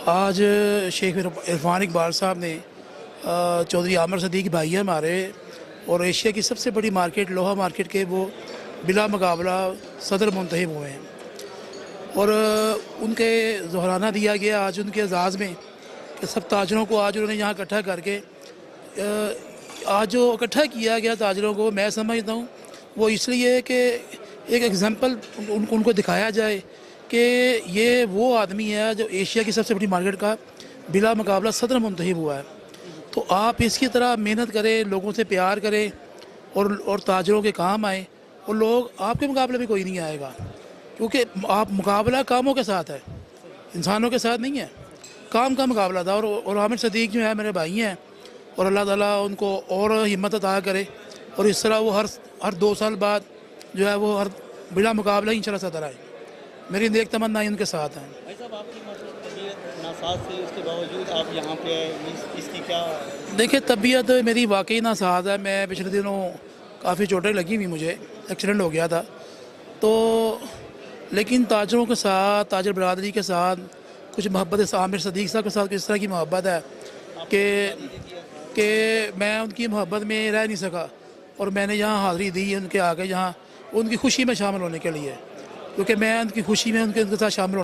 آج شیخ عرفان اقبال صاحب نے چودھری عامر صدیق بھائی ہیں ہمارے، اور ایشیا کی سب سے بڑی مارکیٹ لوہا مارکیٹ کے وہ بلا مقابلہ صدر منتخب ہوئے ہیں، اور ان کے ظہرانہ دیا گیا آج ان کے اعزاز میں کہ سب تاجروں کو آج انہوں نے یہاں اکٹھا کر کے آج جو اکٹھا کیا گیا تاجروں کو، میں سمجھتا ہوں وہ اس لیے کہ ایک ایگزامپل ان کو دکھایا جائے کہ یہ وہ آدمی ہے جو ایشیا کی سب سے بڑی مارکیٹ کا بلا مقابلہ صدر منتخب ہوا ہے۔ تو آپ اس کی طرح محنت کریں، لوگوں سے پیار کریں اور تاجروں کے کام آئیں، اور لوگ آپ کے مقابلے میں کوئی نہیں آئے گا، کیونکہ آپ مقابلہ کاموں کے ساتھ ہے، انسانوں کے ساتھ نہیں ہے۔ کام کا مقابلہ تھا، اور عامر صدیق جو ہے میرے بھائی ہیں، اور اللہ تعالیٰ ان کو اور ہمت عطا کرے، اور اس طرح وہ ہر 2 سال بعد جو ہے وہ ہر بلا مقابلہ ہی انشاءاللہ صدر آئے۔ میری نیک تمنائیں ان کے ساتھ ہیں۔ بھائی صاحب، آپ کی طبیعت ناساز تھی، اس کے باوجود آپ یہاں پہ آئے، اس کی کیا؟ دیکھیں، طبیعت میری واقعی ناساز ہے۔ میں پچھلے دنوں کافی چوٹیں لگی ہوئی، مجھے ایکسیڈنٹ ہو گیا تھا، تو لیکن تاجروں کے ساتھ، تاجر برادری کے ساتھ کچھ محبت، عامر صدیق صاحب کے ساتھ اس طرح کی محبت ہے کہ میں ان کی محبت میں رہ نہیں سکا، اور میں نے یہاں حاضری دی ان کے آگے، یہاں ان کی خوشی میں شامل ہونے کے لیے، کیونکہ میں ان کی خوشی میں ان کے ساتھ شامل ہونا